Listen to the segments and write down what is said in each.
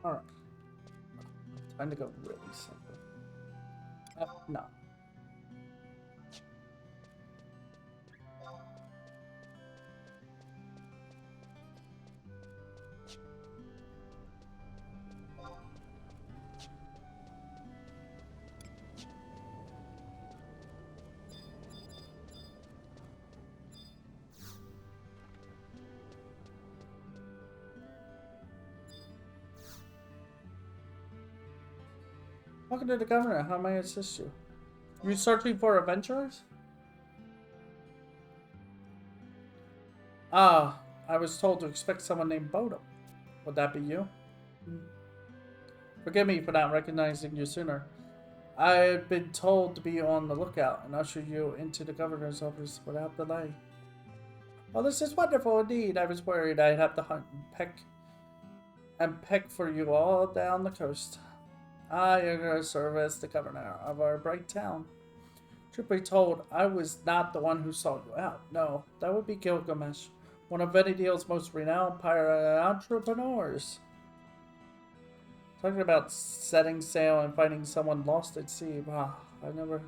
Alright. Time to go really simple. No. Welcome to the governor. How may I assist you? You searching for adventurers? Ah, I was told to expect someone named Bodum. Would that be you? Forgive me for not recognizing you sooner. I had been told to be on the lookout and usher you into the governor's office without delay. Well, this is wonderful indeed. I was worried I'd have to hunt and peck for you all down the coast. You're going to serve as the governor of our bright town. Truth be told, I was not the one who sought you out. No, that would be Gilgamesh, one of Venideal's most renowned pirate entrepreneurs. Talking about setting sail and finding someone lost at sea, I never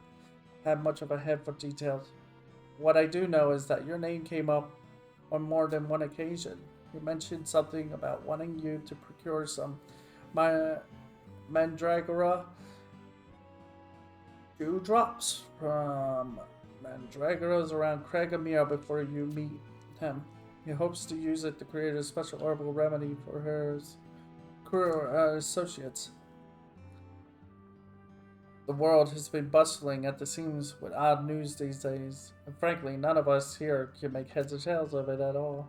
had much of a head for details. What I do know is that your name came up on more than one occasion. You mentioned something about wanting you to procure some Mandragora dewdrops from Mandragoras around Kragamir before you meet him. He hopes to use it to create a special herbal remedy for his crew associates. The world has been bustling at the seams with odd news these days, and frankly, none of us here can make heads or tails of it at all.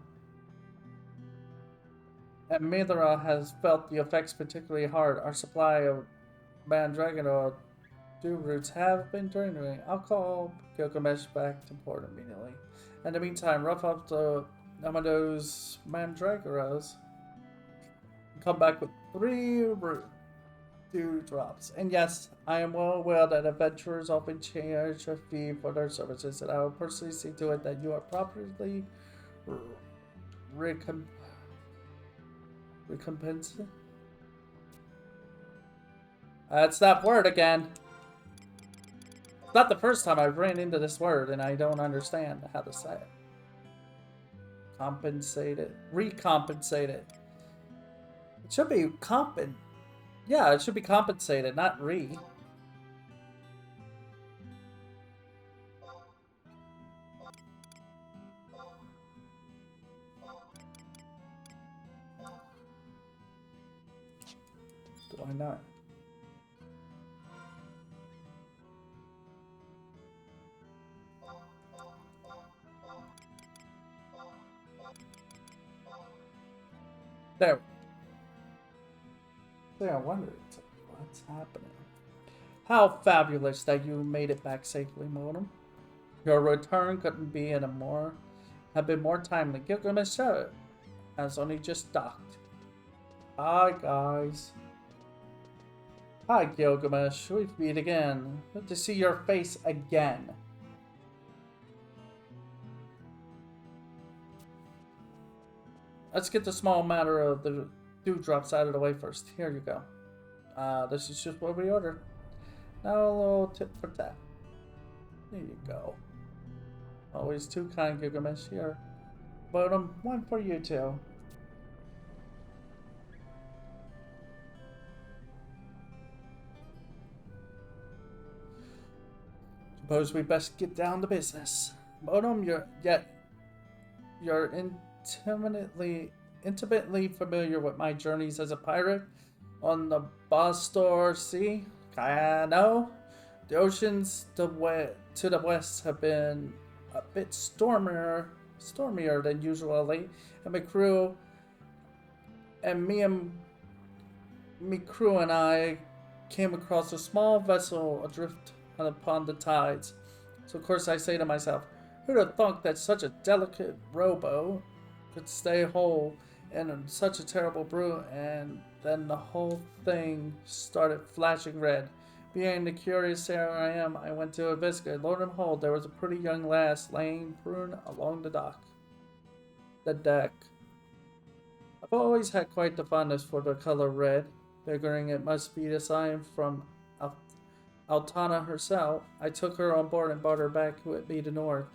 And Mithra has felt the effects particularly hard. Our supply of Mandragora dew roots have been dwindling. I'll call Gilgamesh back to port immediately. In the meantime, rough up the those Mandragoras and come back with 3 dewdrops. And yes, I am well aware that adventurers often charge a fee for their services, and I will personally see to it that you are properly recompensed. It's that word again. It's not the first time I've ran into this word, and I don't understand how to say it. Compensated. Recompensated. It should be Yeah, it should be compensated, not re. Do I not? There. I wonder what's happening. How fabulous that you made it back safely, Modem. Your return couldn't be have been more timely. Gilgamesh has only just docked. Hi, guys. Hi, Gilgamesh. We meet again. Good to see your face again. Let's get the small matter of the dewdrops out of the way first. Here you go. This is just what we ordered. Now a little tip for that. There you go. Always too kind, Gilgamesh. Here. But one for you too. Suppose we best get down to business. Bodum, you're intimately familiar with my journeys as a pirate on the Bostor Sea. I know the oceans to the west have been a bit stormier than usual lately, and my crew and I came across a small vessel adrift upon the tides. So of course I say to myself, who'd have thunk that such a delicate rowboat could stay whole in such a terrible brew? And then the whole thing started flashing red. Being the curious sailor I am, I went to investigate. Lo and behold, there was a pretty young lass laying prone along the deck. A I've always had quite the fondness for the color red, figuring it must be a sign from Al- Altana herself. I took her on board and brought her back with me to North.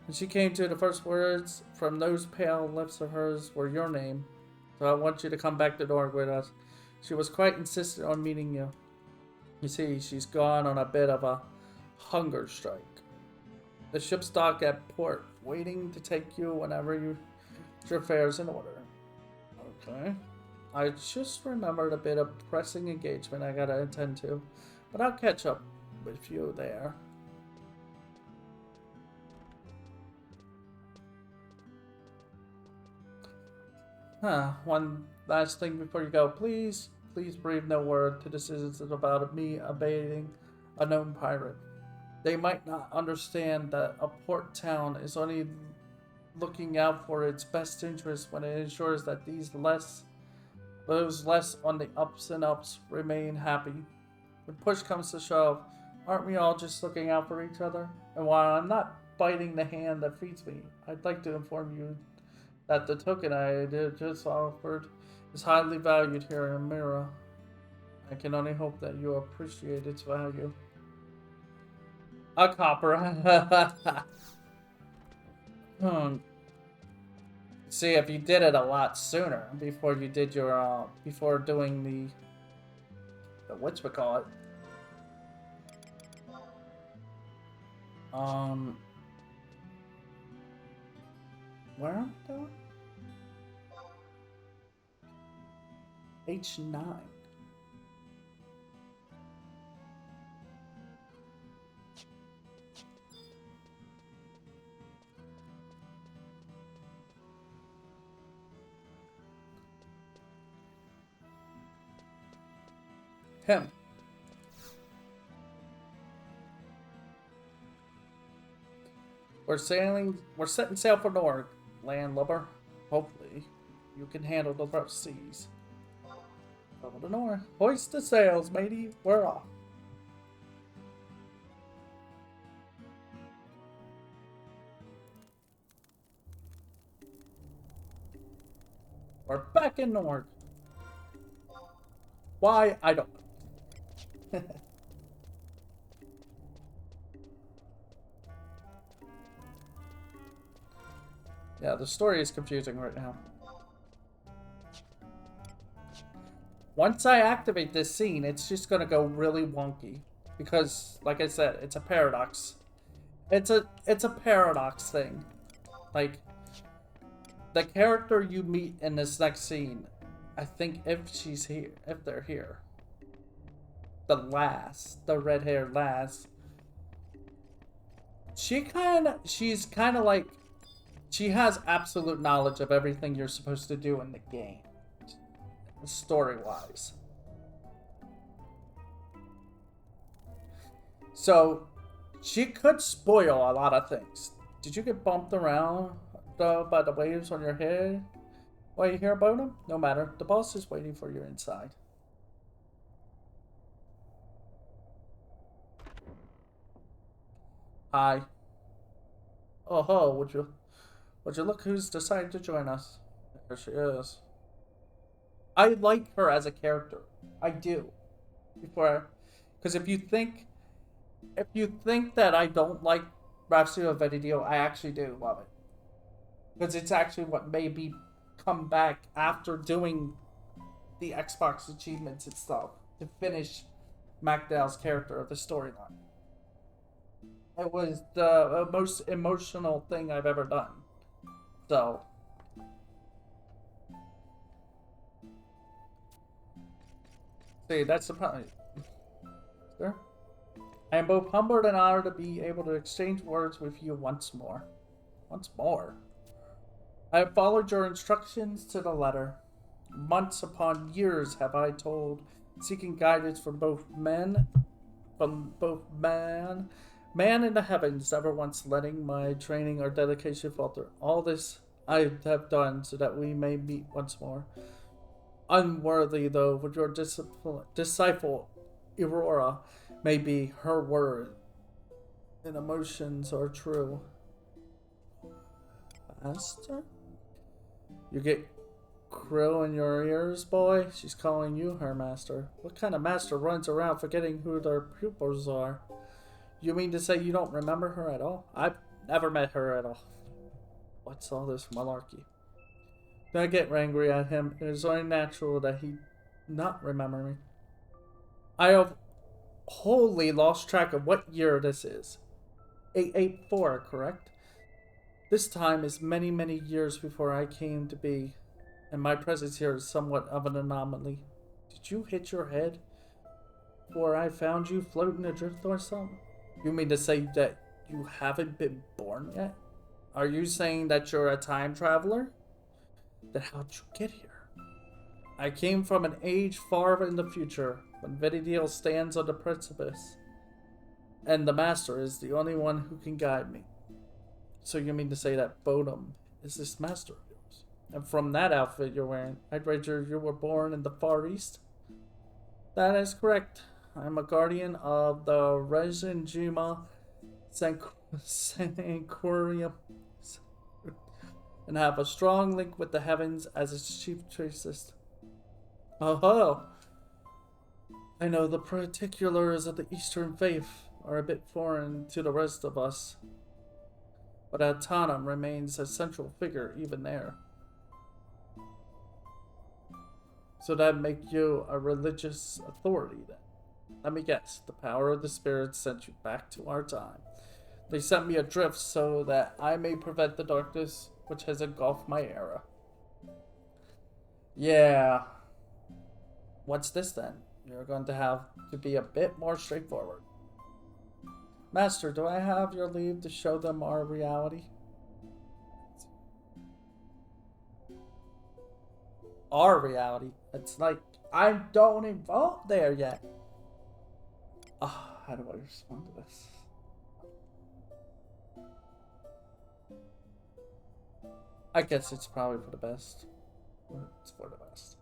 When she came to, the first words from those pale lips of hers were your name. So I want you to come back to North with us. She was quite insistent on meeting you. You see, she's gone on a bit of a hunger strike. The ship's docked at port, waiting to take you whenever your affair's in order. Okay. I just remembered a bit of pressing engagement I gotta attend to, but I'll catch up with you there. One last thing before you go. Please breathe no word to the citizens about me abating a known pirate. They might not understand that a port town is only looking out for its best interest when it ensures that those less on the ups and ups remain happy. When push comes to shove, aren't we all just looking out for each other? And while I'm not biting the hand that feeds me, I'd like to inform you that the token I just offered is highly valued here in Mira. I can only hope that you appreciate its value. A copper. See, if you did it a lot sooner, before you did your, before doing the whatchamacallit. Where am I going? H9. Him. We're setting sail for North, landlubber. Hopefully, you can handle the rough seas. Over to North. Hoist the sails, matey. We're off. We're back in North. Why? I don't know. Yeah, the story is confusing right now. Once I activate this scene, it's just gonna go really wonky. Because, like I said, it's a paradox. It's a paradox thing. Like, the character you meet in this next scene, I think if they're here. The red-haired lass. She's kind of like, she has absolute knowledge of everything you're supposed to do in the game. Story-wise. So, she could spoil a lot of things. Did you get bumped around, though, by the waves on your head? Why, you hear about him? No matter. The boss is waiting for you inside. Hi. Oh ho, would you look who's decided to join us? There she is. I like her as a character. I do. Because if you think that I don't like Rhapsody of Venidio, I actually do love it. Because it's actually what made me come back after doing the Xbox achievements and stuff to finish MacDowell's character of the storyline. It was the most emotional thing I've ever done. So, see, that's the point. Sure. I am both humbled and honored to be able to exchange words with you once more. Once more? I have followed your instructions to the letter. Months upon years have I told, seeking guidance from both man in the heavens, never once letting my training or dedication falter. All this I have done so that we may meet once more. Unworthy, though, would your disciple, Aurora, may be her word and emotions are true. Master? You get krill in your ears, boy? She's calling you her master. What kind of master runs around forgetting who their pupils are? You mean to say you don't remember her at all? I've never met her at all. What's all this malarkey? Don't get angry at him. It is only natural that he not remember me. I have wholly lost track of what year this is. 884, correct? This time is many, many years before I came to be, and my presence here is somewhat of an anomaly. Did you hit your head before I found you floating adrift or something? You mean to say that you haven't been born yet? Are you saying that you're a time traveler? Then how'd you get here? I came from an age far in the future, when Venidiel stands on the precipice, and the Master is the only one who can guide me. So you mean to say that Bodum is this master of yours? And from that outfit you're wearing, I'd wager you were born in the Far East? That is correct. I'm a guardian of the Regenjima Sanctuarium and have a strong link with the heavens as its chief priestess. Oh, I know the particulars of the Eastern faith are a bit foreign to the rest of us, but Atanam remains a central figure even there. So that make you a religious authority then? Let me guess, the power of the spirits sent you back to our time. They sent me adrift so that I may prevent the darkness which has engulfed my era. Yeah. What's this then? You're going to have to be a bit more straightforward. Master, do I have your leave to show them our reality? Our reality? It's like, I don't involve there yet. How do I respond to this? I guess it's probably for the best. It's for the best.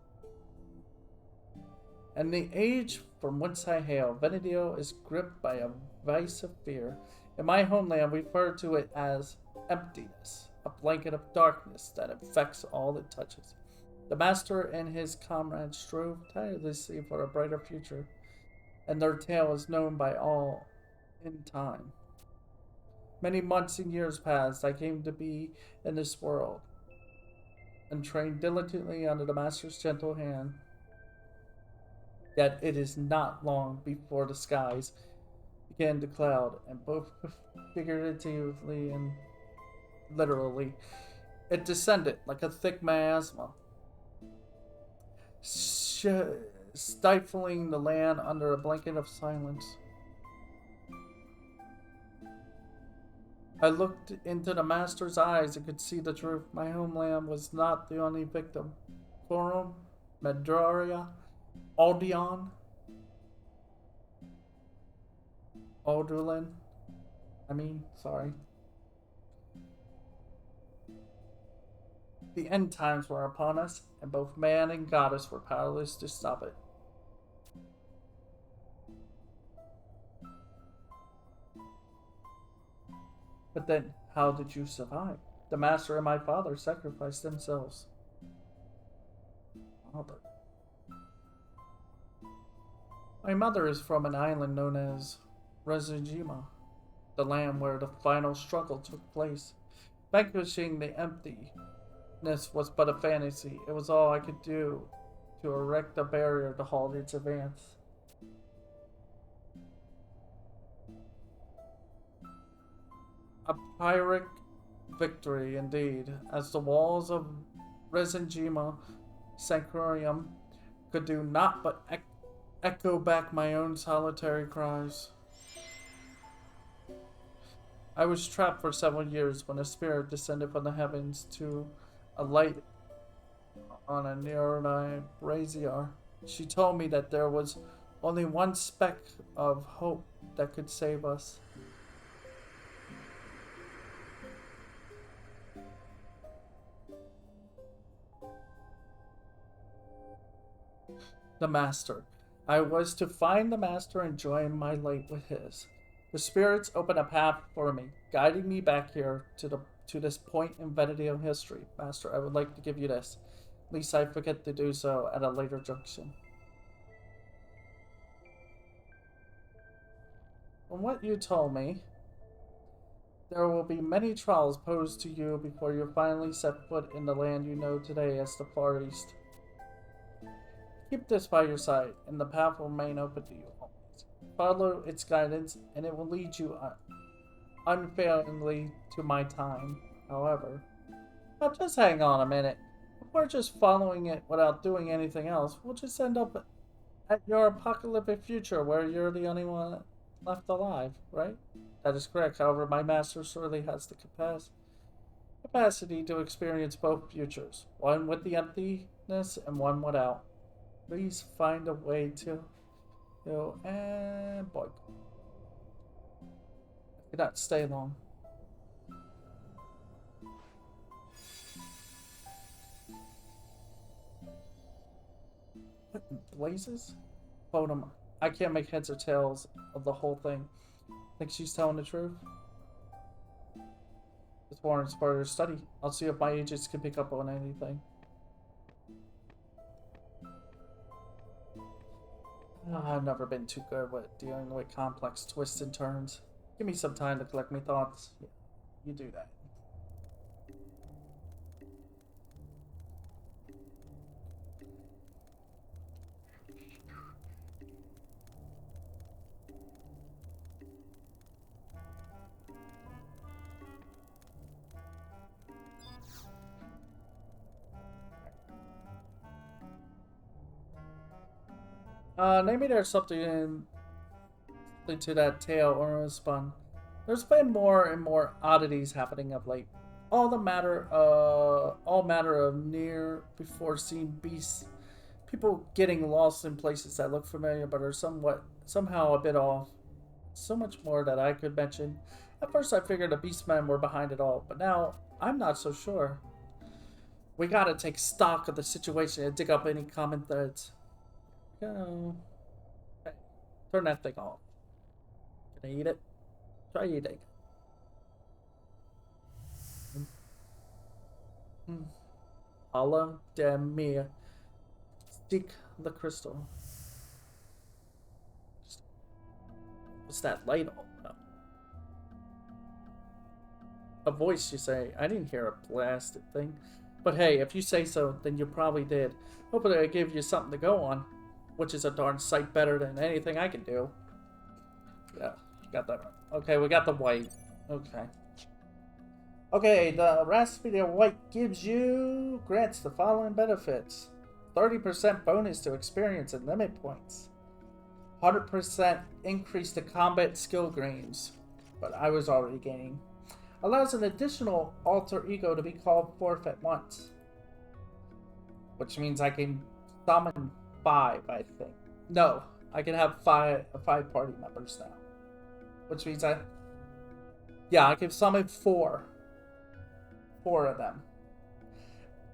And the age from whence I hail, Venidio is gripped by a vice of fear. In my homeland, we refer to it as emptiness, a blanket of darkness that infects all it touches. The Master and his comrades strove tirelessly for a brighter future, and their tale is known by all in time. Many months and years passed. I came to be in this world, and trained diligently under the Master's gentle hand. Yet it is not long before the skies began to cloud, and both figuratively and literally, it descended like a thick miasma, stifling the land under a blanket of silence. I looked into the Master's eyes and could see the truth. My homeland was not the only victim. Corum, Medraria, Aldeon, Aldulin. Sorry. The end times were upon us, and both man and goddess were powerless to stop it. But then, how did you survive? The Master and my father sacrificed themselves. Father. My mother is from an island known as Rezujima, the land where the final struggle took place. Vanquishing the emptiness was but a fantasy. It was all I could do to erect a barrier to halt its advance. A Pyrrhic victory indeed, as the walls of Resenjima Sanctuarium could do naught but echo back my own solitary cries. I was trapped for several years when a spirit descended from the heavens to alight on a nearby brazier. She told me that there was only one speck of hope that could save us. The Master. I was to find the Master and join my light with his. The spirits opened a path for me, guiding me back here to this point in Venedial history. Master, I would like to give you this. least I forget to do so at a later junction. From what you told me, there will be many trials posed to you before you finally set foot in the land you know today as the Far East. Keep this by your side, and the path will remain open to you always. Follow its guidance, and it will lead you unfailingly to my time. However, now just hang on a minute. If we're just following it without doing anything else, we'll just end up at your apocalyptic future where you're the only one left alive, right? That is correct. However, my master surely has the capacity to experience both futures, one with the emptiness and one without. Please find a way to and boy. I cannot stay long. What in blazes? Hold I can't make heads or tails of the whole thing. Think she's telling the truth? This warrants further study. I'll see if my agents can pick up on anything. I've never been too good with dealing with complex twists and turns. Give me some time to collect my thoughts. Yeah, you do that. Maybe there's something to that tale or spun. There's been more and more oddities happening of late. All matter of near before seen beasts. People getting lost in places that look familiar but are somehow a bit off. So much more that I could mention. At first I figured the beastmen were behind it all, but now I'm not so sure. We gotta take stock of the situation and dig up any common threads. Go. Hey, turn that thing off. Can I eat it? Try eating. Allah Demir. Seek the crystal. What's that light all about? A voice, you say? I didn't hear a blasted thing. But hey, if you say so, then you probably did. Hopefully I give you something to go on. Which is a darn sight better than anything I can do. Yeah, got that. Okay, we got the white. Okay. Okay, the Raspberry White grants the following benefits. 30% bonus to experience and limit points. 100% increase to combat skill gains, but I was already gaining. Allows an additional alter ego to be called forth at once. Which means I can summon 5, I think. No, I can have 5 party members now. Which means I can summon 4. 4 of them.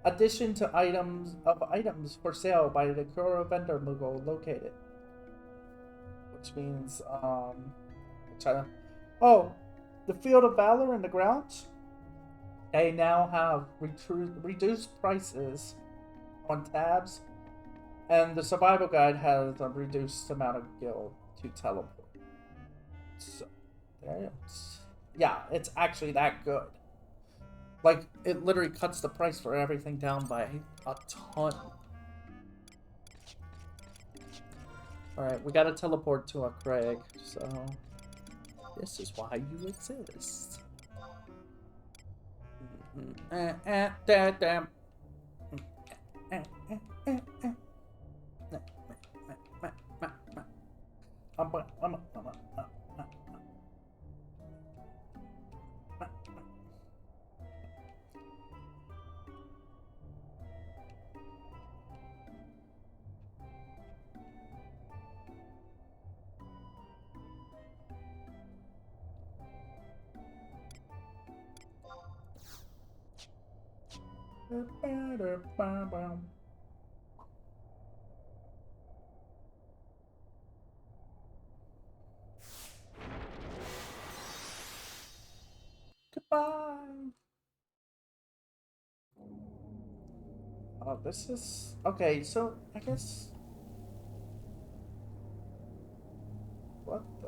Addition to items for sale by the Kuro vendor Moogle located. Which means the Field of Valor and the grounds. They now have reduced prices on tabs, and the survival guide has a reduced amount of guild to teleport. So, yeah, it's actually that good. Like, it literally cuts the price for everything down by a ton. Alright, we gotta teleport to a Craig, so this is why you exist. Damn. Goodbye. Oh, this is... Okay, so I guess... What the...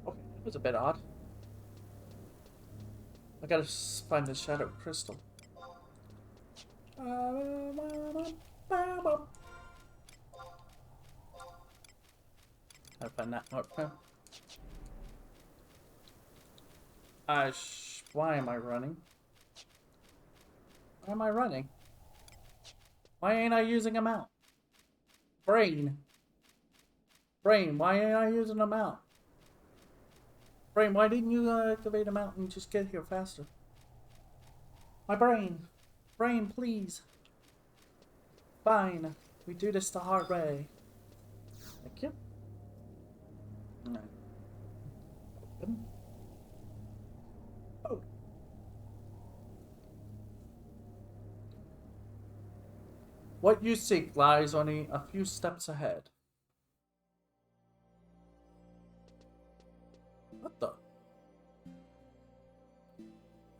Okay, that was a bit odd. I gotta find the shadow crystal. Gotta find that mark. Why am I running? Why am I running? Why ain't I using a mount? Brain. Brain, why ain't I using a mount? Brain, why didn't you activate a mount and just get here faster? My brain. Brain, please. Fine. We do this the hard way. Thank you. Alright. Open. Oh. What you seek lies only a few steps ahead. What the?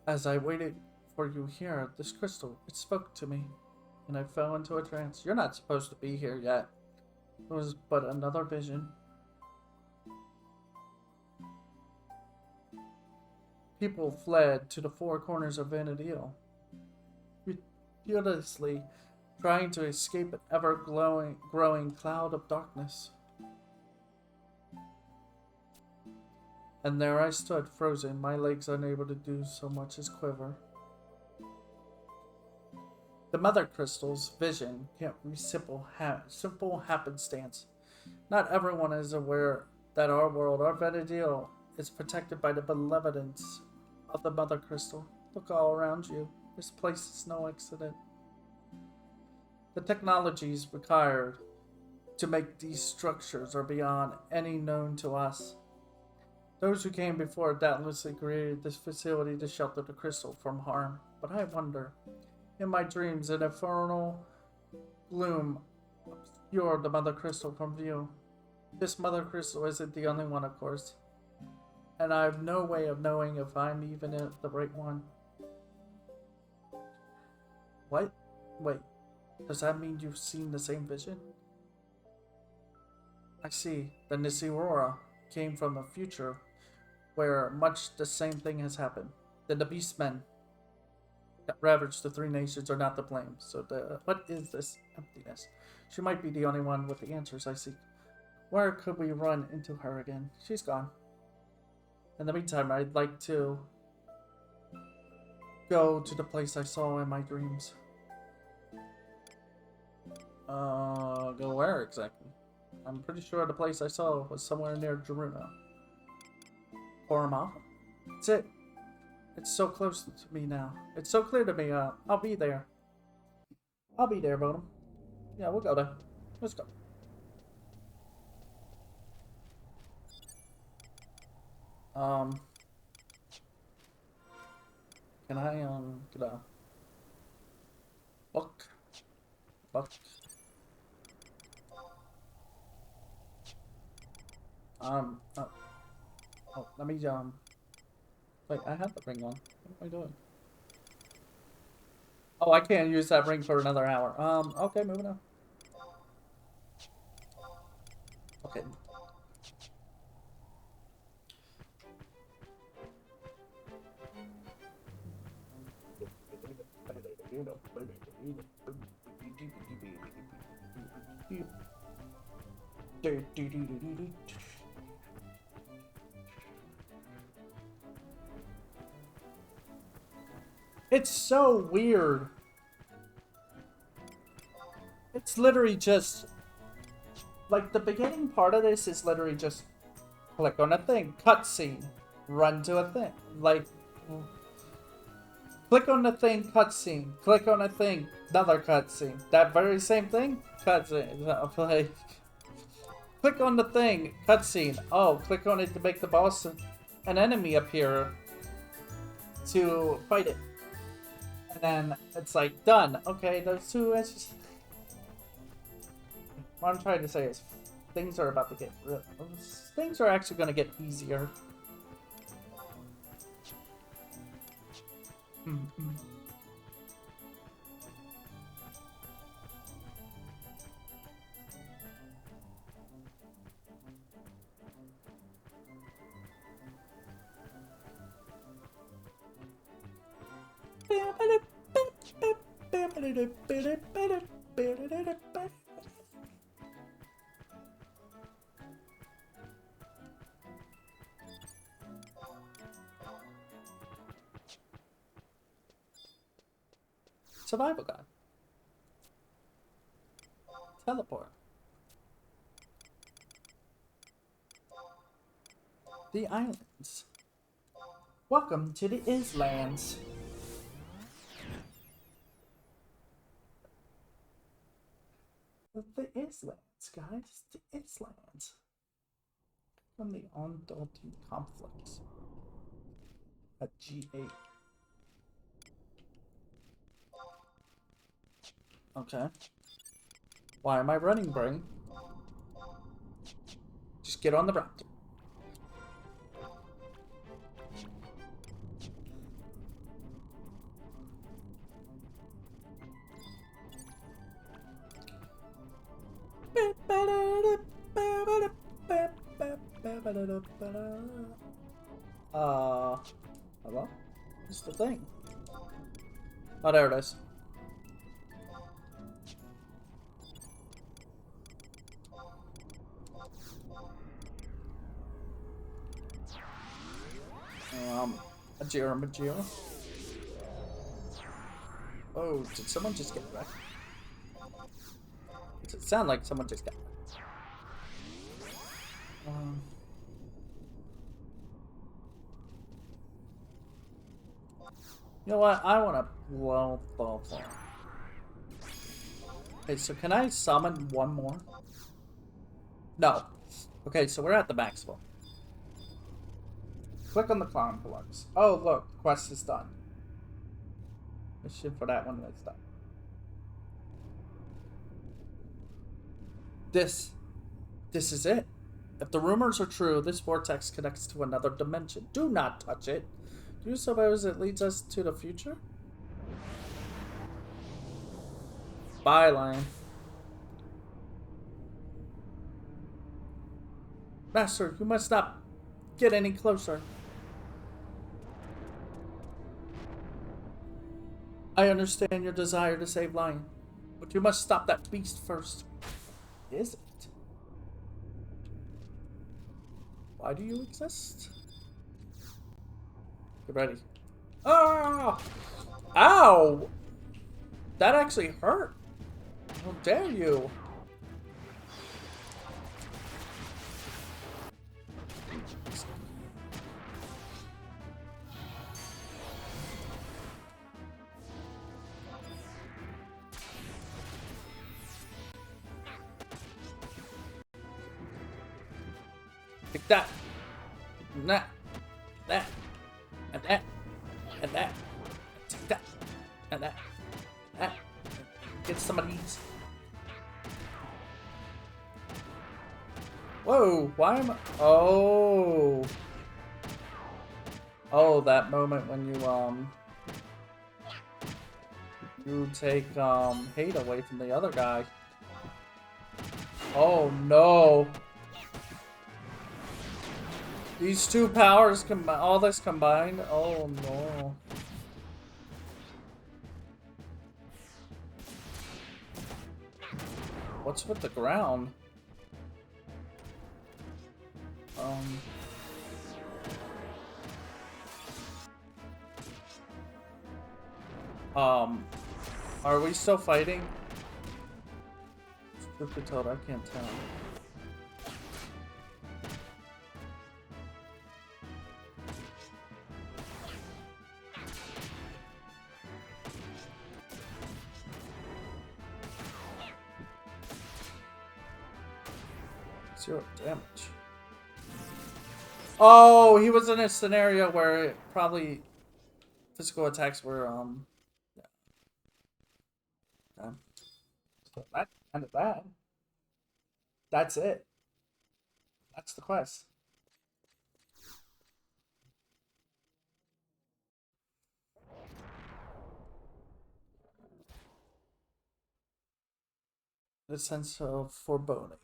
As I waited for you here, this crystal, it spoke to me, and I fell into a trance. You're not supposed to be here yet. It was but another vision. People fled to the four corners of Vanadil, relentlessly trying to escape an ever-growing cloud of darkness. And there I stood, frozen, my legs unable to do so much as quiver. The Mother Crystal's vision can't be simple happenstance. Not everyone is aware that our world, our Vanadil, is protected by the benevolence of the Mother Crystal. Look all around you. This place is no accident. The technologies required to make these structures are beyond any known to us. Those who came before doubtlessly created this facility to shelter the crystal from harm. But I wonder, in my dreams, an infernal gloom obscured the Mother Crystal from view. This Mother Crystal isn't the only one, of course. And I have no way of knowing if I'm even the right one. What? Wait, does that mean you've seen the same vision? I see. Then this Aurora came from a future where much the same thing has happened. Then the beastmen that ravaged the three nations are not to blame. So what is this emptiness? She might be the only one with the answers I seek. Where could we run into her again? She's gone. In the meantime, I'd like to go to the place I saw in my dreams. Go where exactly? I'm pretty sure the place I saw was somewhere near Jaruna. Porama. That's it. It's so close to me now. It's so clear to me. I'll be there. I'll be there, Bonum. Yeah, we'll go there. Let's go. Can I, get a book? Book. Oh, let me, wait, I have the ring on. What am I doing? Oh, I can't use that ring for another hour. Okay, moving on. Okay. It's so weird. It's literally just like the beginning part of this is literally just click on a thing, cutscene, run to a thing, like click on the thing, cutscene, click on a thing, another cutscene, that very same thing, cutscene, like click on the thing, cutscene, oh, click on it to make the boss an enemy appear to fight it. And then it's like, done. Okay, those two, it's just... What I'm trying to say is, things are about to get... Things are actually going to get easier. Survival guide. Teleport. The islands. Welcome to the Islands. The Islands, guys. The Islands. From the ongoing conflicts. At G8. Okay. Why am I running, brain? Just get on the raptor. Hello? What's the thing? Oh, there it is. Majira. Oh, did someone just get wrecked? Does it sound like someone just got wrecked? You know what? I want to blow the thing. Okay, so can I summon one more? No. Okay, so we're at the maximum. Click on the clown plugs. Oh, look, quest is done. Mission for that one is done. This is it. If the rumors are true, this vortex connects to another dimension. Do not touch it. Do you suppose it leads us to the future? Byline. Master, you must not get any closer. I understand your desire to save Lion, but you must stop that beast first. Is it? Why do you exist? Get ready. Ah! Ow! That actually hurt. How dare you? Take that. And that. That. And that. And that. Take that. And that. And that. Get some of these. Whoa, why am I... Oh. Oh, that moment when you take, hate away from the other guy. Oh, no. These two powers, all this combined? Oh, no. What's with the ground? Are we still fighting? Stupid Toad, I can't tell. Zero damage. Oh, he was in a scenario where it probably physical attacks were so that kind of bad. That's it. That's the quest. The sense of foreboding.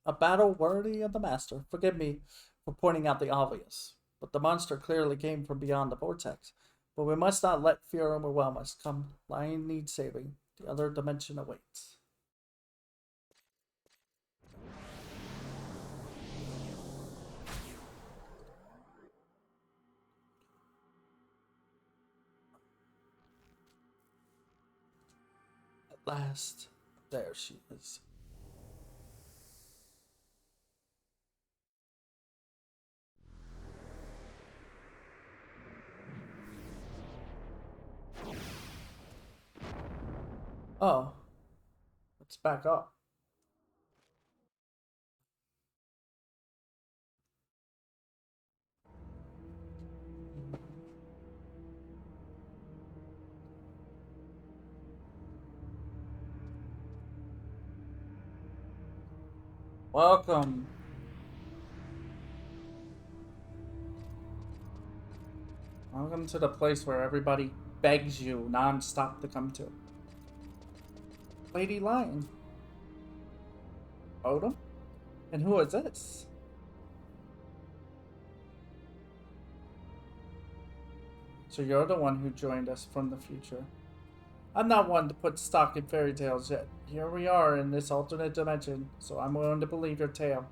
A battle worthy of the master. Forgive me for pointing out the obvious, but the monster clearly came from beyond the vortex. But we must not let fear overwhelm us. Come, Lion needs saving. The other dimension awaits. At last, there she is. Oh, let's back up. Welcome. Welcome to the place where everybody begs you non-stop to come to. Lady Lion. Odom? And who is this? So you're the one who joined us from the future. I'm not one to put stock in fairy tales yet. Here we are in this alternate dimension, so I'm willing to believe your tale.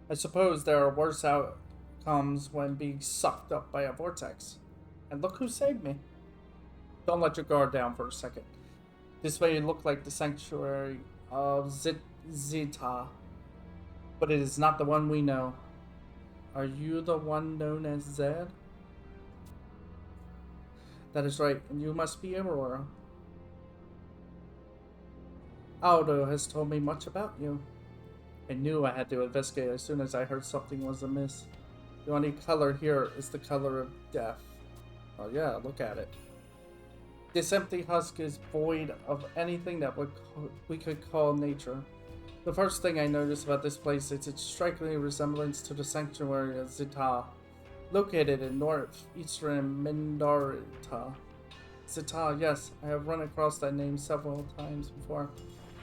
I suppose there are worse outcomes when being sucked up by a vortex. And look who saved me. Don't let your guard down for a second. This may look like the sanctuary of Zita, but it is not the one we know. Are you the one known as Zed? That is right, and you must be Aurora. Aldo has told me much about you. I knew I had to investigate as soon as I heard something was amiss. The only color here is the color of death. Oh yeah, look at it. This empty husk is void of anything that we could call nature. The first thing I noticed about this place is its striking resemblance to the sanctuary of Zita, located in northeastern Mindarita. Zita, yes, I have run across that name several times before.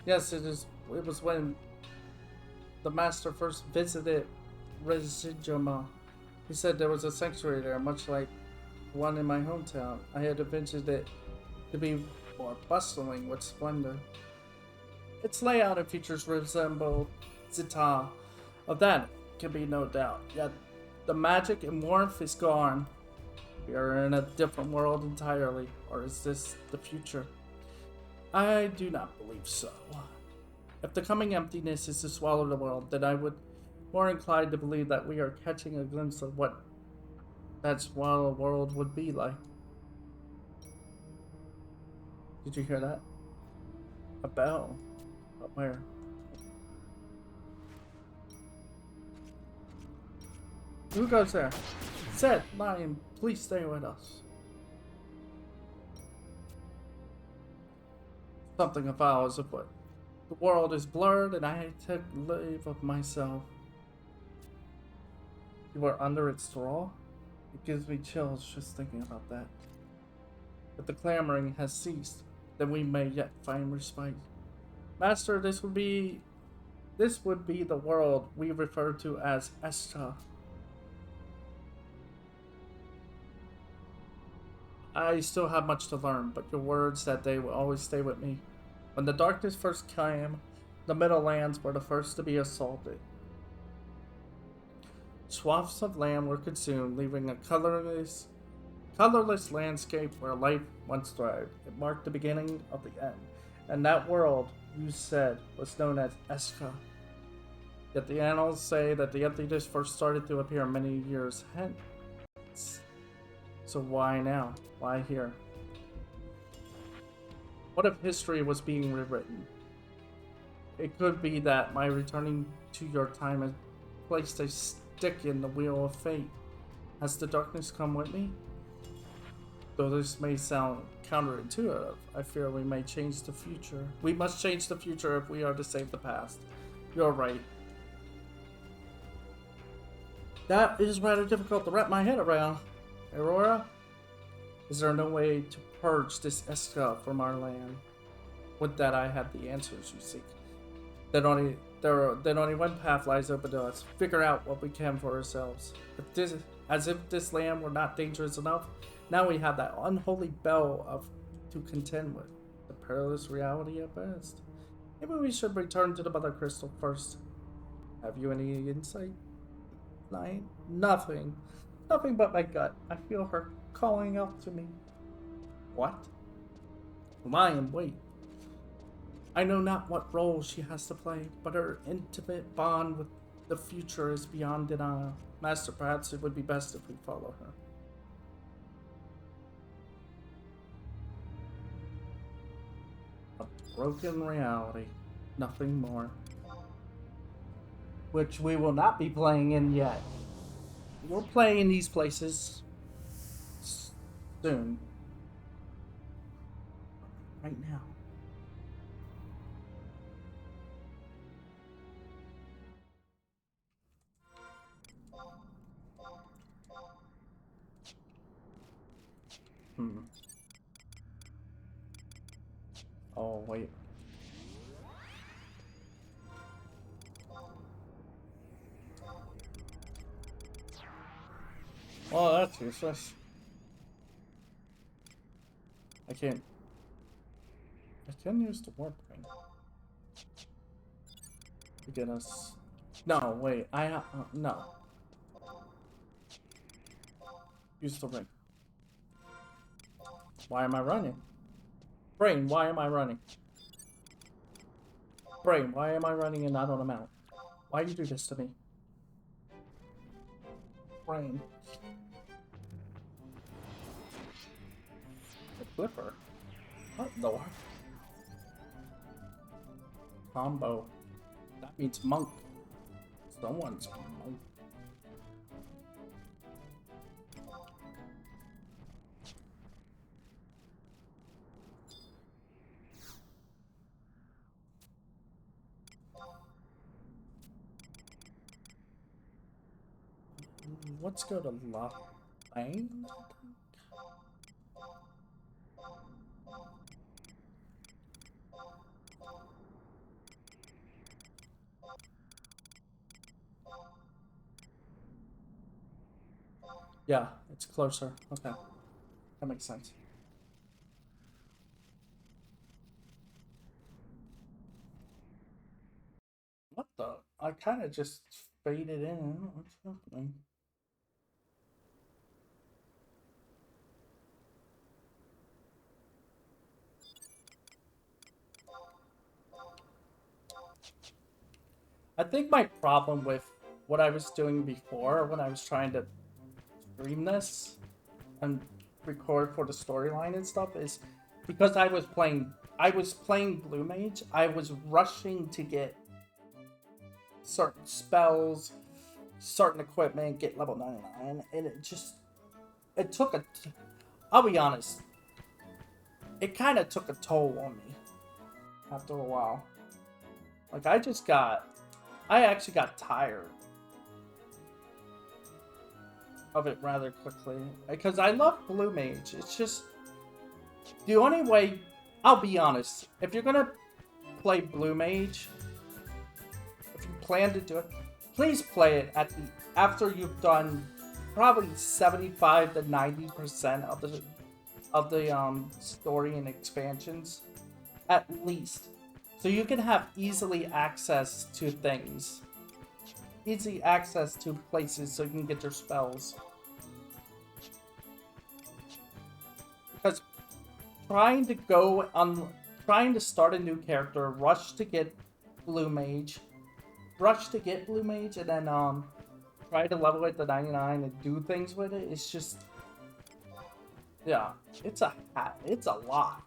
Yes, it was when the master first visited Resijima. He said there was a sanctuary there, much like one in my hometown. I had envisioned it to be more bustling with splendor. Its layout and features resemble Zita. Of that can be no doubt. Yet the magic and warmth is gone. We are in a different world entirely. Or is this the future? I do not believe so. If the coming emptiness is to swallow the world, then I would more inclined to believe that we are catching a glimpse of what that swallowed world would be like. Did you hear that? A bell. But where? Who goes there? Zed, Lion, please stay with us. Something foul is afoot. The world is blurred and I took leave of myself. You were under its thrall? It gives me chills just thinking about that. If the clamoring has ceased, then we may yet find respite. Master, this would be the world we refer to as Escha. I still have much to learn, but your words that day will always stay with me. When the darkness first came, the Middlelands were the first to be assaulted. Swaths of land were consumed, leaving a colorless landscape where life once thrived. It marked the beginning of the end, and that world, you said, was known as Escha. Yet the annals say that the emptiness first started to appear many years hence. So why now? Why here? What if history was being rewritten? It could be that my returning to your time has placed a stick in the wheel of fate. Has the darkness come with me? Though this may sound counterintuitive, I fear we may change the future. We must change the future if we are to save the past. You're right. That is rather difficult to wrap my head around. Aurora? Is there no way to purge this Escha from our land? Would that I had the answers you seek. Then only one path lies open to us. Figure out what we can for ourselves. As if this land were not dangerous enough, now we have that unholy bell to contend with. The perilous reality at best. Maybe we should return to the mother crystal first. Have you any insight? Lion? Nothing. Nothing but my gut. I feel her calling out to me. What? Lion, wait. I know not what role she has to play, but her intimate bond with the future is beyond denial. Master, perhaps it would be best if we follow her. A broken reality. Nothing more. Which we will not be playing in yet. We'll play in these places soon. Right now. Oh, wait. Oh, that's useless. I can use the warp ring to get us. No, wait. No. Use the ring. Why am I running? Brain, why am I running? Brain, why am I running and not on a mount? Why do you do this to me? Brain. The flipper. What the? Combo. That means monk. Someone's monk. Let's go to Lane. Yeah, it's closer. Okay. That makes sense. What the? I kind of just faded in. I don't know what's happening. I think my problem with what I was doing before when I was trying to stream this and record for the storyline and stuff is because I was playing Blue Mage, I was rushing to get certain spells, certain equipment, get level 99, and it took I'll be honest, it kind of took a toll on me after a while. Like, I actually got tired of it rather quickly. Because I love Blue Mage. It's just, the only way, I'll be honest, if you're gonna play Blue Mage, if you plan to do it, please play it after you've done probably 75 to 90% of the story and expansions, at least. So you can have easily access to things. Easy access to places so you can get your spells. Because trying to start a new character, rush to get Blue Mage, and then try to level it to 99 and do things with it, it's just, yeah, it's a lot.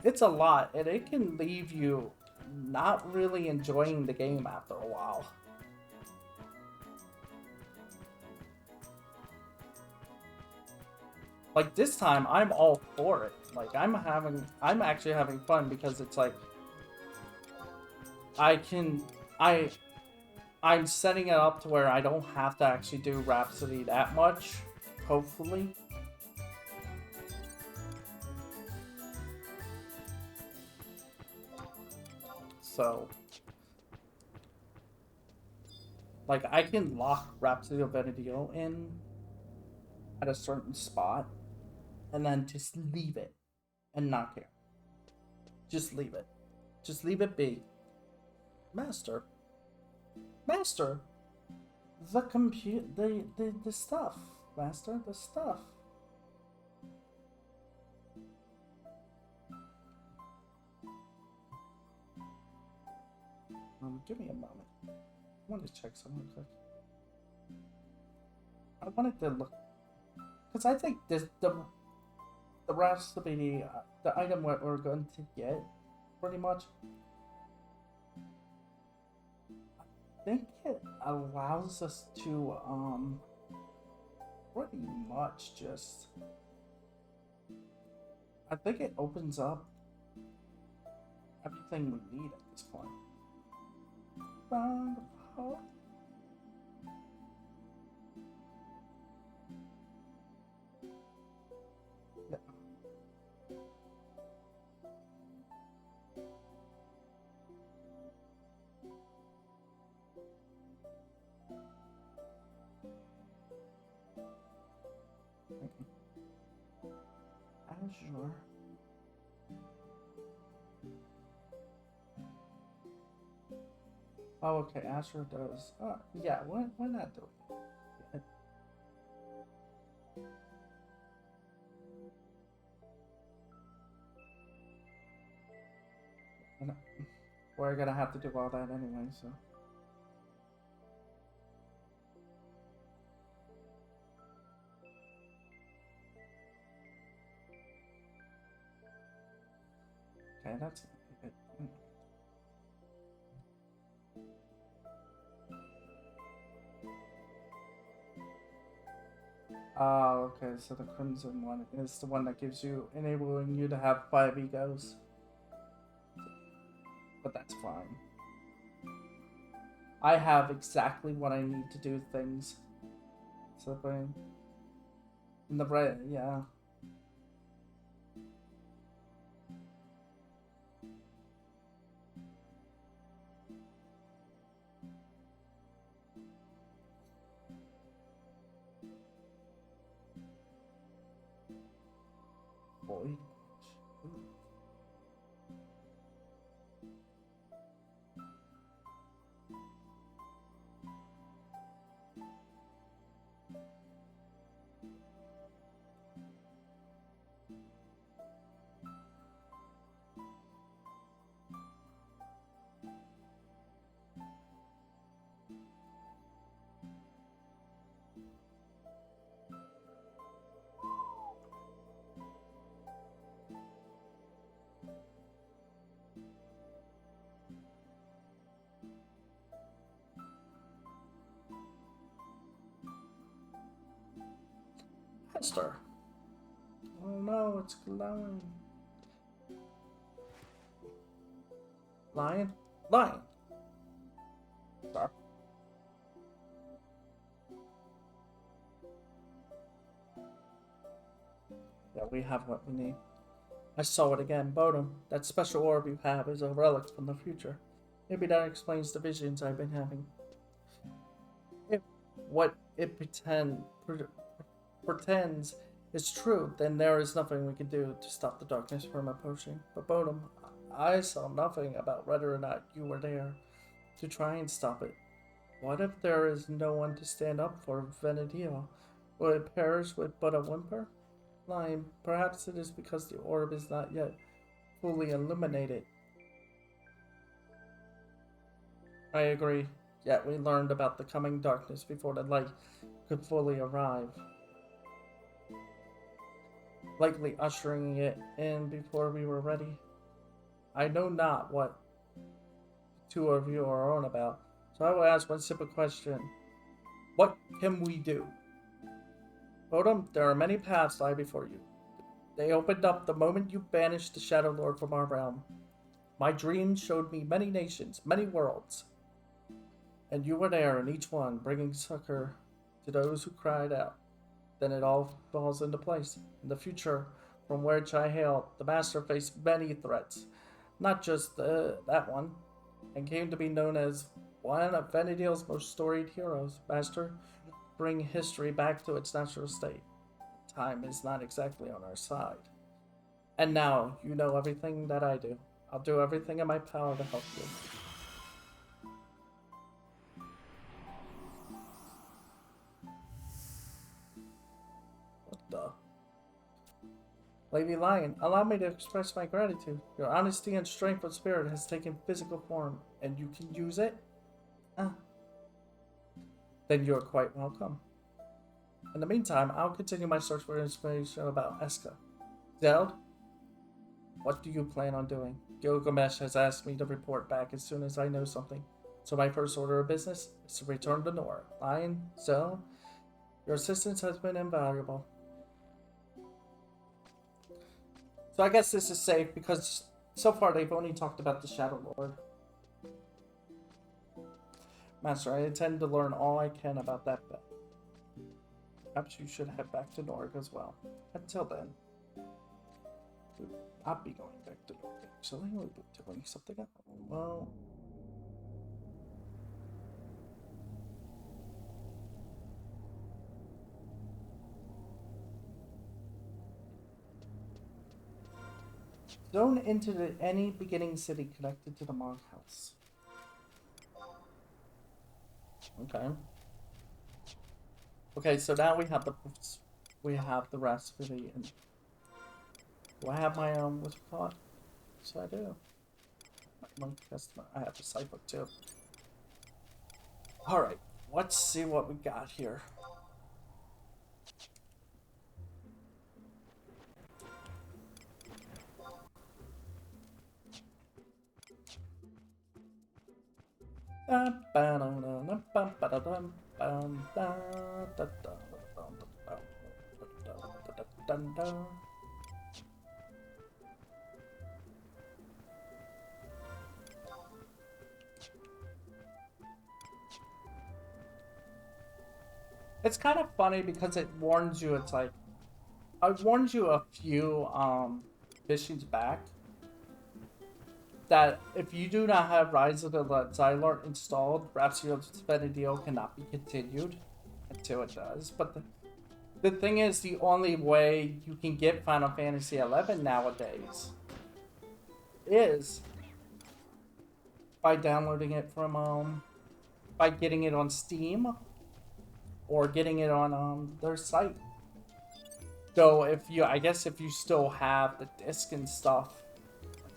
It's a lot, and it can leave you not really enjoying the game after a while. Like, this time, I'm all for it. Like, I'm actually having fun because it's like, I'm setting it up to where I don't have to actually do Rhapsody that much, hopefully. So, Like, I can lock Rhapsody of Venedio in at a certain spot and then just leave it and not care. Just leave it. Just leave it be. Master. Master. The compute the stuff. Master, the stuff. Give me a moment. I want to check something quick. I wanted to look because I think the rest of the item we're going to get pretty much. I think it allows us to pretty much just. I think it opens up everything we need at this point. Yeah. Azure. Oh, okay, Azure does. Yeah, why not do it? We're gonna have to do all that anyway, so. Okay, that's good. Oh, okay, so the Crimson one is the one that gives you, enabling you to have 5 egos. But that's fine. I have exactly what I need to do things. So, in the right, yeah. Boy. Hester. Oh no, it's glowing. Lion? Lion! Sorry. Yeah, we have what we need. I saw it again. Bodum, that special orb you have is a relic from the future. Maybe that explains the visions I've been having. If what it pretends is true, then there is nothing we can do to stop the darkness from approaching. But Bodum, I saw nothing about whether or not you were there to try and stop it. What if there is no one to stand up for Venedia? Will it perish with but a whimper? Lime, perhaps it is because the orb is not yet fully illuminated. I agree. Yet we learned about the coming darkness before the light could fully arrive. Likely ushering it in before we were ready. I know not what the two of you are on about, so I will ask one simple question. What can we do? Odom, there are many paths lie before you. They opened up the moment you banished the Shadow Lord from our realm. My dreams showed me many nations, many worlds. And you were there in each one, bringing succor to those who cried out. Then it all falls into place. In the future, from which I hail, the Master faced many threats, not just that one, and came to be known as one of Venedale's most storied heroes, Master. Bring history back to its natural state. Time is not exactly on our side. And now you know everything that I do. I'll do everything in my power to help you. What the? Lady Lion, allow me to express my gratitude. Your honesty and strength of spirit has taken physical form, and you can use it? Then you're quite welcome. In the meantime, I'll continue my search for information about Eska. Zeld, what do you plan on doing? Gilgamesh has asked me to report back as soon as I know something. So my first order of business is to return to Nora. Lion, Zeld, your assistance has been invaluable. So I guess this is safe because so far they've only talked about the Shadow Lord. Master, I intend to learn all I can about that bet. Perhaps you should head back to Norg as well. Until then, I'll be going back to Norg. Actually, we'll be doing something else. Well, zone into any beginning city connected to the Mog House. Okay. Okay, so now we have the rest of the. Do I have my what's it called? So I do. My monk customer. I have the cipher too. All right, let's see what we got here. It's kind of funny because it warns you. It's like I warned you a few missions back that if you do not have Rise of the Xylart installed, Rhapsody of Spenadiel cannot be continued until it does. But the thing is, the only way you can get Final Fantasy XI nowadays is by downloading it from by getting it on Steam or getting it on their site. So if you, I guess if you still have the disc and stuff,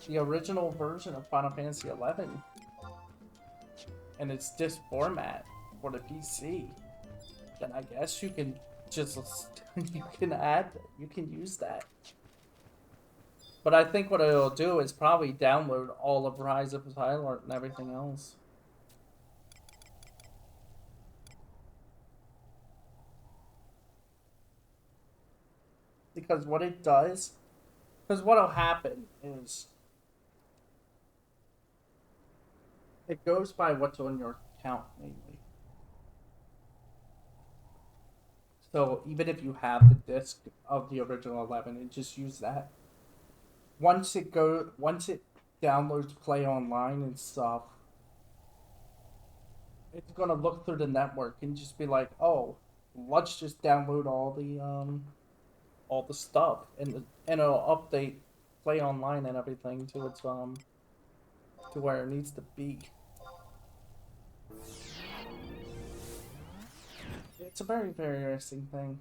the original version of Final Fantasy XI and its disc format for the PC, then I guess you can just you can use that. But I think what it'll do is probably download all of Rise of Xylart and everything else. Because what it does, because what'll happen is it goes by what's on your account mainly. So even if you have the disc of the original 11 and just use that, once it downloads Play Online and stuff, it's gonna look through the network and just be like, oh, let's just download all the stuff, and it'll update Play Online and everything to its to where it needs to be. It's a very, very interesting thing.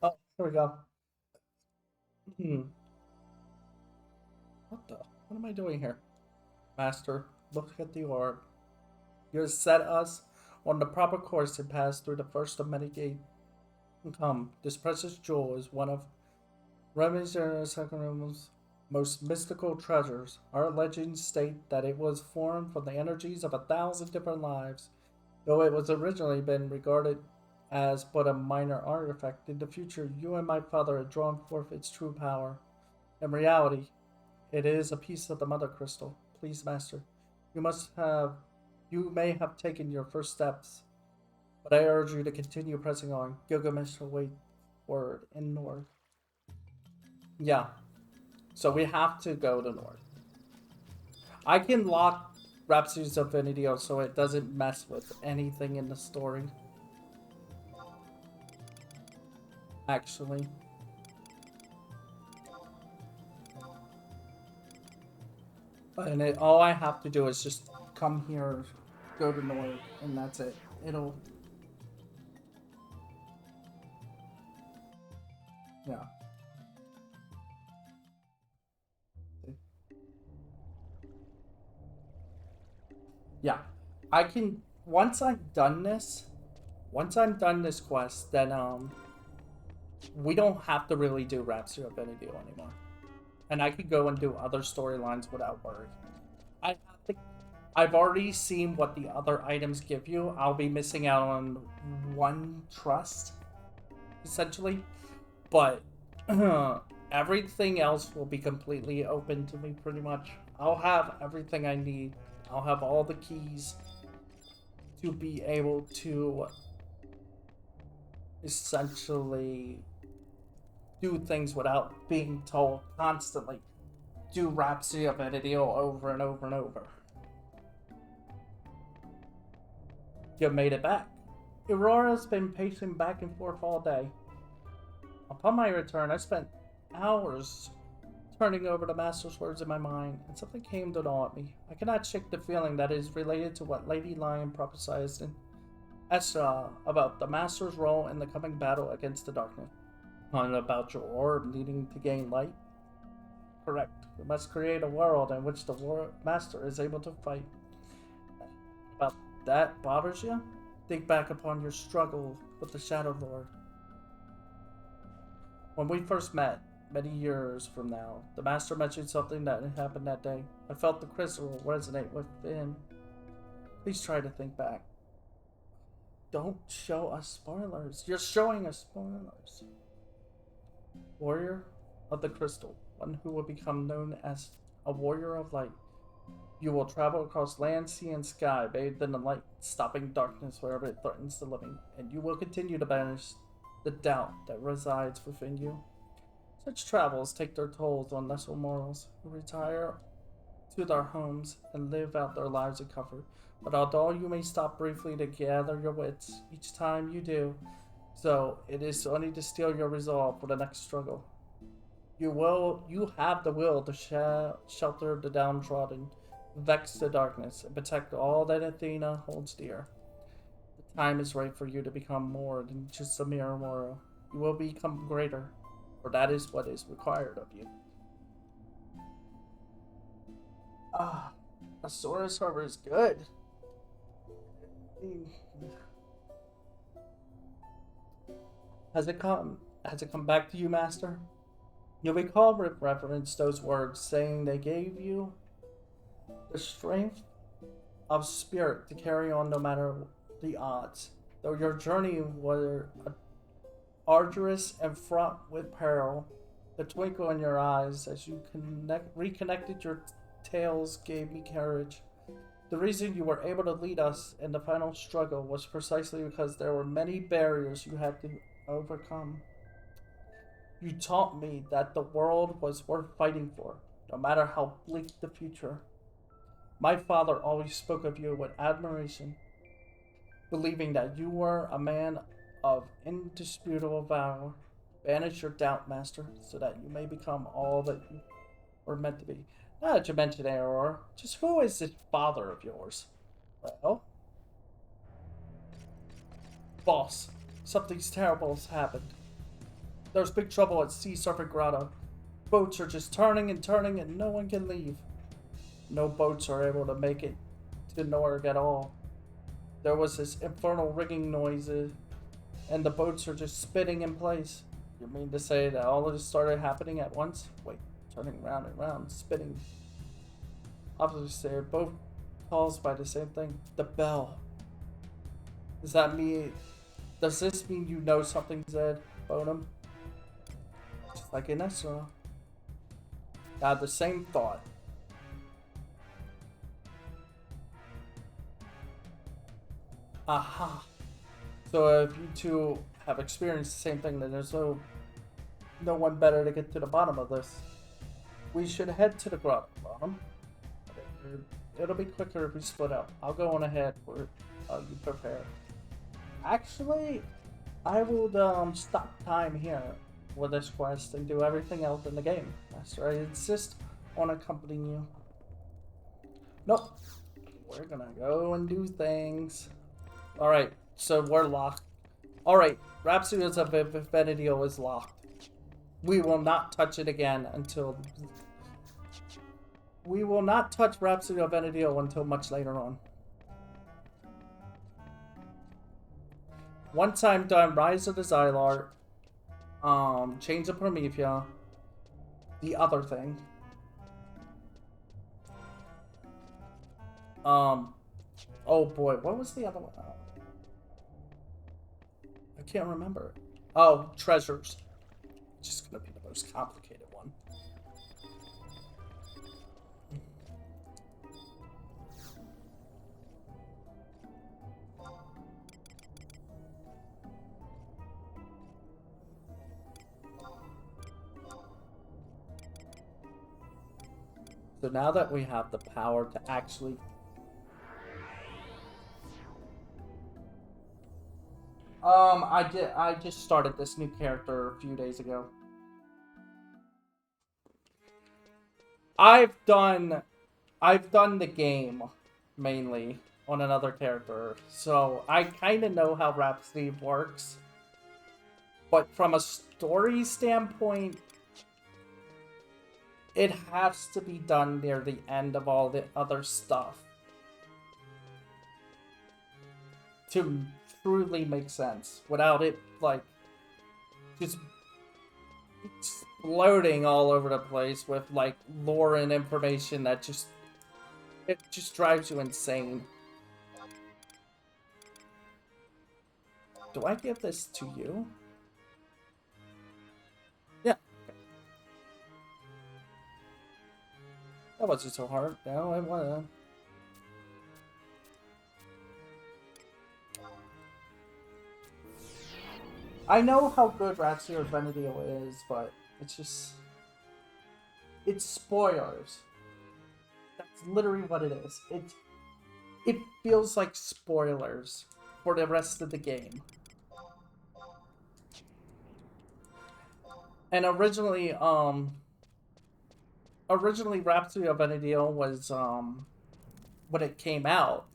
Oh, here we go. What am I doing here? Master, look at the orb. You have set us on the proper course to pass through the first of many gates. Come, this precious jewel is one of Remy's most mystical treasures. Our legends state that it was formed from the energies of 1,000 different lives. Though it was originally been regarded as but a minor artifact, in the future you and my father had drawn forth its true power. In reality, it is a piece of the Mother Crystal. Please, Master, you must have You may have taken your first steps, but I urge you to continue pressing on. Gilgamesh will wait word in north. Yeah, so we have to go to north. I can lock Rhapsody's Affinity so it doesn't mess with anything in the story. Actually. And all I have to do is just come here, go to north, and that's it. It'll... Yeah. Yeah. I can... Once I'm done this quest, then, we don't have to really do Rhapsody of Benedict anymore. And I could go and do other storylines without worry. I've already seen what the other items give you. I'll be missing out on one trust, essentially. But everything else will be completely open to me, pretty much. I'll have everything I need. I'll have all the keys to be able to essentially do things without being told constantly. Do Rhapsody of Benedict over and over and over. You made it back. Aurora's been pacing back and forth all day. Upon my return, I spent hours turning over the Master's words in my mind, and something came to gnaw at me. I cannot shake the feeling that is related to what Lady Lion prophesied in Esra about the Master's role in the coming battle against the darkness. And about your orb needing to gain light? Correct. We must create a world in which the Master is able to fight. About that bothers you? Think back upon your struggle with the Shadow Lord. When we first met, many years from now, the Master mentioned something that had happened that day. I felt the crystal resonate within. Please try to think back. Don't show us spoilers. You're showing us spoilers. Warrior of the Crystal, one who will become known as a Warrior of Light. You will travel across land, sea, and sky, bathed in the light, stopping darkness wherever it threatens the living, and you will continue to banish the doubt that resides within you. Such travels take their tolls on lesser mortals, who retire to their homes and live out their lives in comfort. But although you may stop briefly to gather your wits, each time you do so, it is only to steel your resolve for the next struggle. You have the will to shelter the downtrodden, vex the darkness, and protect all that Athena holds dear. The time is right for you to become more than just a mere mortal. You will become greater, for that is what is required of you. Asaurus Harbor is good. Has it come back to you, Master? You'll recall with reference those words, saying they gave you the strength of spirit to carry on no matter the odds. Though your journey was arduous and fraught with peril, the twinkle in your eyes as you reconnected your tales gave me courage. The reason you were able to lead us in the final struggle was precisely because there were many barriers you had to overcome. You taught me that the world was worth fighting for, no matter how bleak the future. My father always spoke of you with admiration, believing that you were a man of indisputable valor. Banish your doubt, Master, so that you may become all that you were meant to be. Now that you mention Aurora, just who is this father of yours? Well, boss, something's terrible has happened. There's big trouble at Sea Serpent Grotto. Boats are just turning and turning and no one can leave. No boats are able to make it to Norg at all. There was this infernal rigging noises and the boats are just spinning in place. You mean to say that all of this started happening at once? Wait, turning round and round, spinning. Obviously, they're both caused by the same thing. The bell. Does this mean you know something's dead, Bonham? Just like in Esra. I had the same thought. Aha. So if you two have experienced the same thing, then there's no one better to get to the bottom of this. We should head to the grotto bottom. It'll be quicker if we split up. I'll go on ahead for you prepare. Actually, I will stop time here with this quest and do everything else in the game. Master, I insist on accompanying you. Nope. We're gonna go and do things. Alright, so we're locked. Alright, Rhapsody of Venedial is locked. We will not touch it again until... We will not touch Rhapsody of Venedial until much later on. Once I'm done, Rise of the Xylar, Chains of Promethea, the other thing. Oh boy, what was the other one? I can't remember. Oh, Treasures. Just gonna be the most complicated one. So now that we have the power to actually... I just started this new character a few days ago. I've done the game mainly on another character, so I kind of know how Rhapsody works. But from a story standpoint, it has to be done near the end of all the other stuff to truly make sense. Without it, like, just exploding all over the place with, like, lore and information that it just drives you insane. Do I give this to you? Yeah. That wasn't so hard. No, it wasn't. I know how good Rhapsody of Venedial is, but it's just... It's spoilers. That's literally what it is. It feels like spoilers for the rest of the game. And originally Rhapsody of Venedial was, when it came out,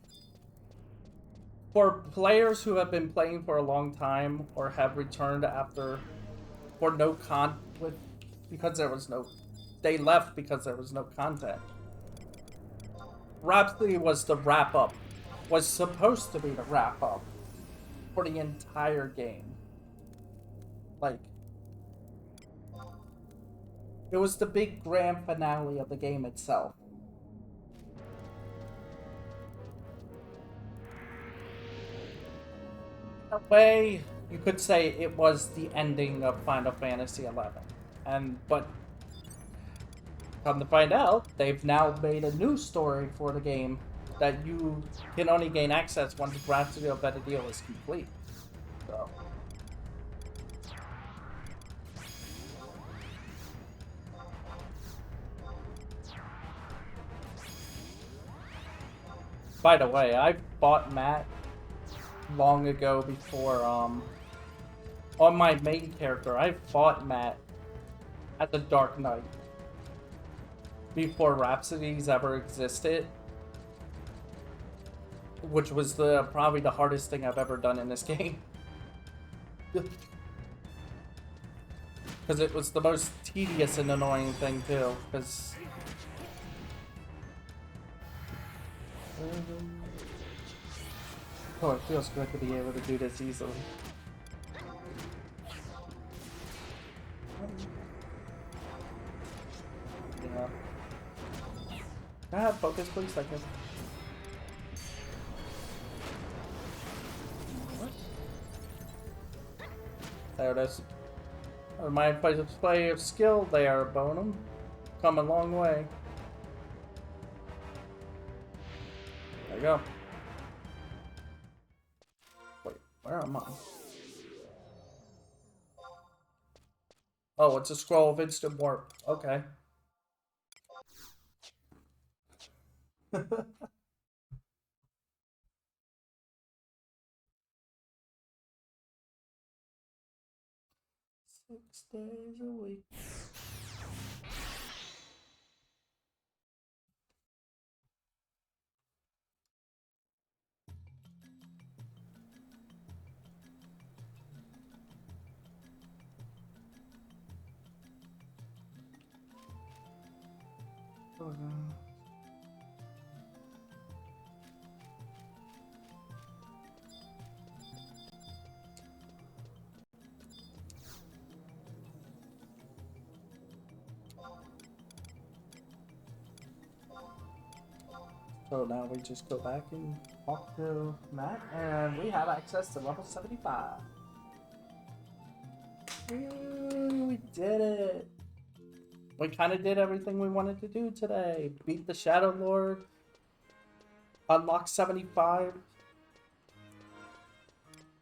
for players who have been playing for a long time or have returned after, because there was no, they left because there was no content. Rhapsody was the wrap-up, was supposed to be the wrap-up for the entire game. Like, it was the big grand finale of the game itself. In a way, you could say it was the ending of Final Fantasy XI. But come to find out, they've now made a new story for the game that you can only gain access once Rhapsody of Venedial is complete. So. By the way, I bought Matt long ago before, on my main character, I fought Matt at the Dark Knight before Rhapsodies ever existed, which was probably the hardest thing I've ever done in this game. Because it was the most tedious and annoying thing too, because... Oh, it feels good to be able to do this easily. Yeah. Can I have focus, please? Thank you. There it is. My display of skill there, Bonum. Come a long way. There you go. Where am I? Oh, it's a scroll of instant warp. Okay. 6 days a week. Oh, no. So now we just go back and talk to Matt, and we have access to level 75. We did it! We kind of did everything we wanted to do today. Beat the Shadow Lord, unlock 75.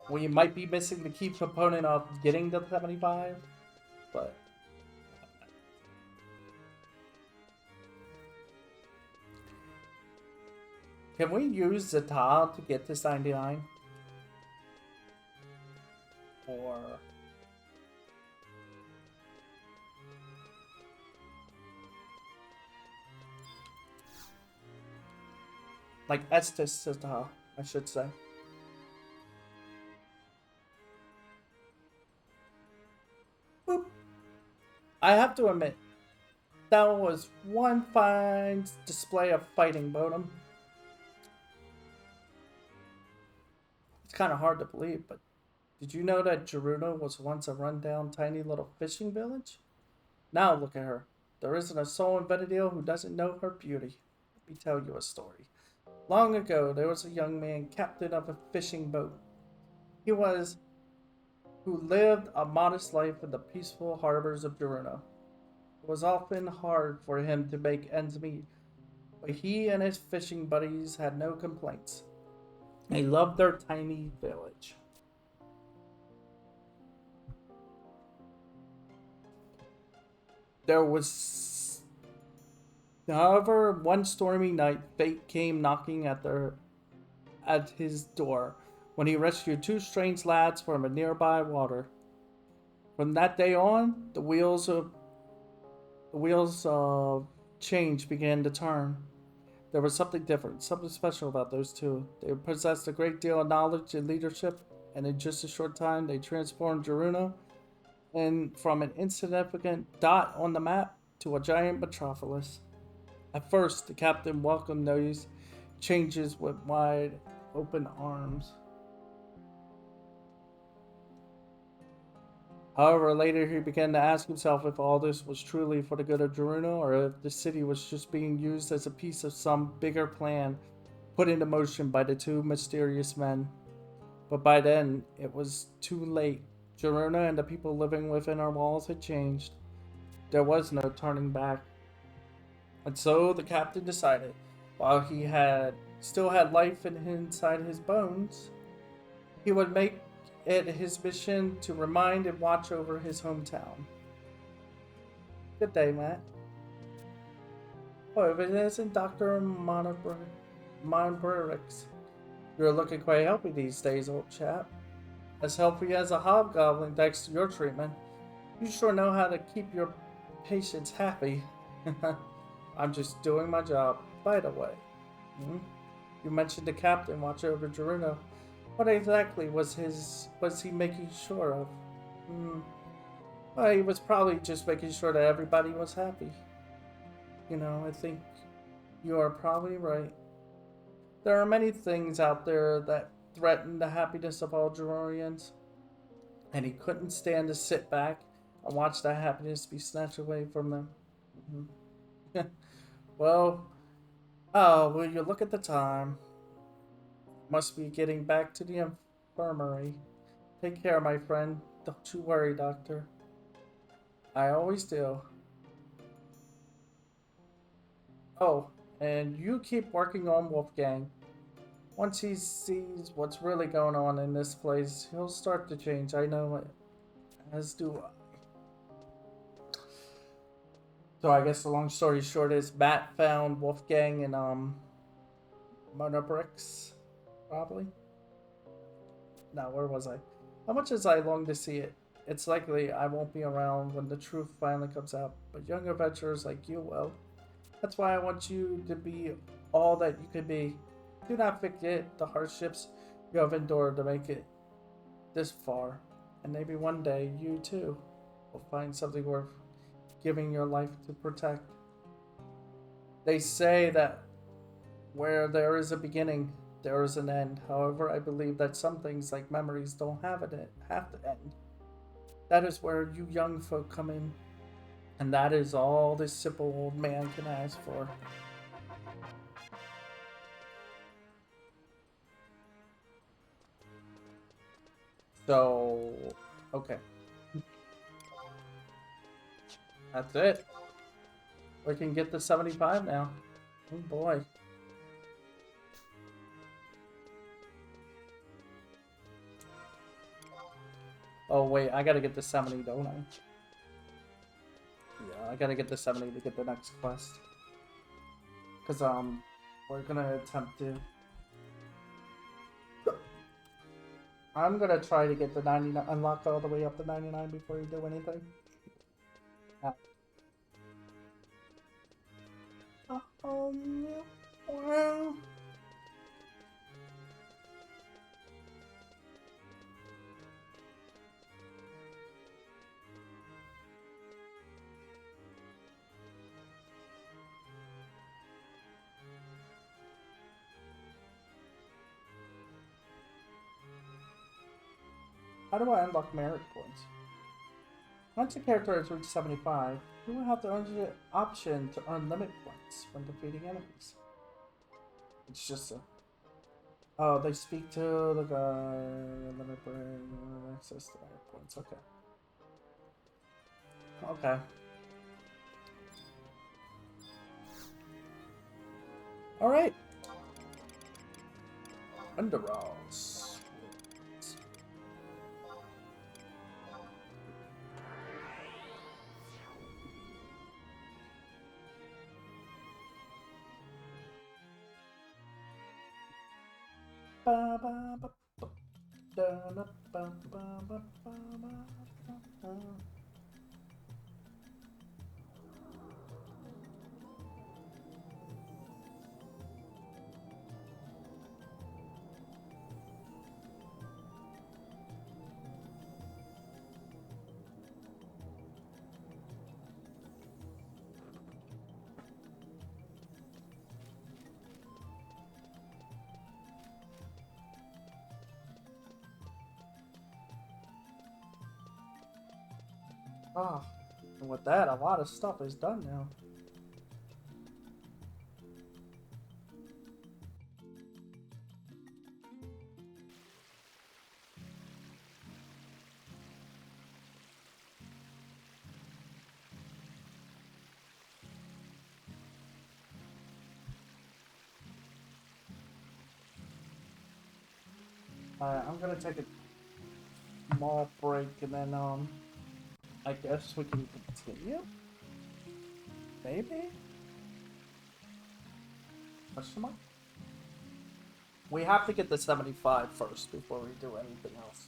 We might be missing the key component of getting to 75, but... Can we use Zata to get to 99? Or... like Estes Zata, I should say. Boop. I have to admit, that was one fine display of fighting, Bodum. It's kind of hard to believe, but did you know that Gerudo was once a rundown, tiny little fishing village? Now look at her. There isn't a soul in Venedale who doesn't know her beauty. Let me tell you a story. Long ago, there was a young man, captain of a fishing boat. Who lived a modest life in the peaceful harbors of Gerudo. It was often hard for him to make ends meet, but he and his fishing buddies had no complaints. They loved their tiny village. However, one stormy night, fate came knocking at his door when he rescued two strange lads from a nearby water. From that day on, the wheels of change began to turn. There was something different, something special about those two. They possessed a great deal of knowledge and leadership, and in just a short time, they transformed Gerudo and from an insignificant dot on the map to a giant metropolis. At first, the captain welcomed those changes with wide open arms. However, later he began to ask himself if all this was truly for the good of Gerudo, or if the city was just being used as a piece of some bigger plan put into motion by the two mysterious men. But by then, it was too late. Gerudo and the people living within our walls had changed. There was no turning back. And so the captain decided, while he still had life inside his bones, he would make it his mission to remind and watch over his hometown. Good day, Matt. Oh, if it isn't Dr. Monbrix. You're looking quite healthy these days, old chap. As healthy as a hobgoblin thanks to your treatment. You sure know how to keep your patients happy. I'm just doing my job. By the way, you mentioned the captain watch over Gerudo. What exactly was he making sure of? Well, he was probably just making sure that everybody was happy. You know, I think you are probably right. There are many things out there that threaten the happiness of all Gerorians, and he couldn't stand to sit back and watch that happiness be snatched away from them. Well, will you look at the time? Must be getting back to the infirmary. Take care, my friend. Don't you worry, Doctor. I always do. Oh, and you keep working on Wolfgang. Once he sees what's really going on in this place, he'll start to change. I know it, as do I. So I guess the long story short is Matt found Wolfgang and Mona Bricks, probably. Now where was I? How much as I long to see it, it's likely I won't be around when the truth finally comes out. But young adventurers like you will. That's why I want you to be all that you can be. Do not forget the hardships you have endured to make it this far. And maybe one day you too will find something worth giving your life to protect. They say that where there is a beginning, there is an end. However, I believe that some things like memories don't have to end. That is where you young folk come in. And that is all this simple old man can ask for. So, okay. That's it. We can get the 75 now. Oh boy. Oh wait, I gotta get the 70, don't I? Yeah, I gotta get the 70 to get the next quest. Cause we're gonna attempt to. I'm gonna try to get the 99, unlock all the way up to 99 before you do anything. Wow. How do I unlock merit points? Once a character has reached 75, you will have the option to earn limit points when defeating enemies. It's just a... Oh, they speak to the guy... Limit access to merit points, okay. Okay. Alright. Underalls. Ah, and with that, a lot of stuff is done now. I'm gonna take a small break and then, I guess we can continue? Maybe? Question mark? We have to get the 75 first before we do anything else.